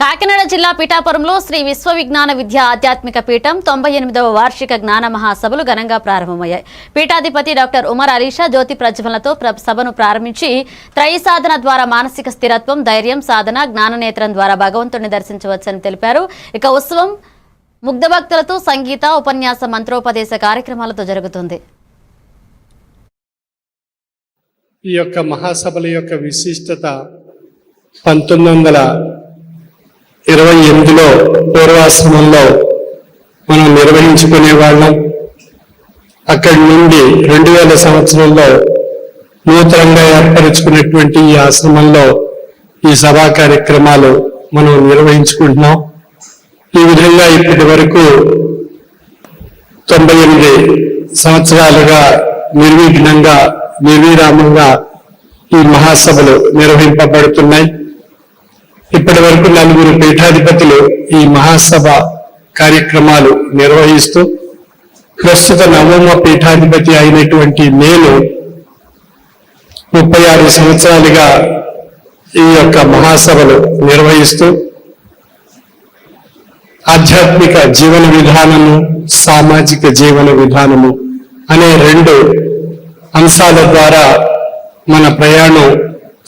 కాకినాడ జిల్లా పిఠాపురంలో శ్రీ విశ్వవిజ్ఞాన విద్యా ఆధ్యాత్మిక పీఠం 98వ వార్షిక జ్ఞాన మహాసభలు ఘనంగా ప్రారంభమయ్యాయి. పీఠాధిపతి డాక్టర్ ఉమర్ అలీషా జ్యోతి ప్రజ్వలనతో సభను ప్రారంభించి త్రయీ సాధన ద్వారా మానసిక స్థిరత్వం, ధైర్యం, సాధన, జ్ఞాననేత్రం ద్వారా భగవంతుడిని దర్శించవచ్చని తెలిపారు. ఇక ఉత్సవం ముగ్ధ భక్తులతో సంగీత, ఉపన్యాస, మంత్రోపదేశ కార్యక్రమాలతో జరుగుతుంది. ఈ యొక్క మహాసభల యొక్క విశిష్టత 1928లో పూర్వాశ్రమంలో మనం నిర్వహించుకునే వాళ్ళం. అక్కడి నుండి 2000 సంవత్సరంలో నూతనంగా ఏర్పరచుకున్నటువంటి ఈ ఆశ్రమంలో ఈ సభా కార్యక్రమాలు మనం నిర్వహించుకుంటున్నాం. ఈ విధంగా ఇప్పటి వరకు 98 సంవత్సరాలుగా నిర్విఘ్నంగా నిర్విరామంగా ఈ మహాసభలు నిర్వహింపబడుతున్నాయి. ఇప్పటి వరకు 4 పీఠాధిపతులు ఈ మహాసభ కార్యక్రమాలు నిర్వహిస్తూ ప్రస్తుత 9వ పీఠాధిపతి అయినటువంటి నేను 36 సంవత్సరాలుగా ఈ యొక్క మహాసభలు నిర్వహిస్తూ ఆధ్యాత్మిక జీవన విధానము, సామాజిక జీవన విధానము అనే 2 అంశాల ద్వారా మన ప్రయాణం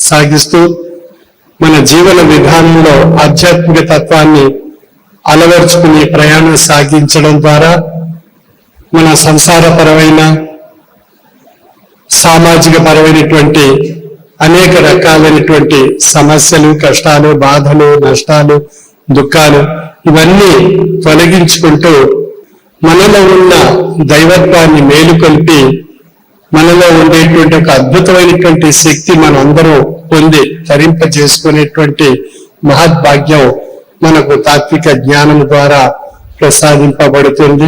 సాగిస్తూ మన జీవన విధానంలో ఆధ్యాత్మిక తత్వాన్ని అలవర్చుకుని ప్రయాణం సాగించడం ద్వారా మన సంసారపరమైన, సామాజిక పరమైనటువంటి అనేక రకాలైనటువంటి సమస్యలు, కష్టాలు, బాధలు, నష్టాలు, దుఃఖాలు ఇవన్నీ తొలగించుకుంటూ మనలో ఉన్న దైవత్వాన్ని మేలుకొల్పి మనలో ఉండేటువంటి ఒక అద్భుతమైనటువంటి శక్తి మనందరూ పొంది తరింపజేసుకునేటువంటి మహద్భాగ్యం మనకు తాత్విక జ్ఞానం ద్వారా ప్రసాదింపబడుతుంది.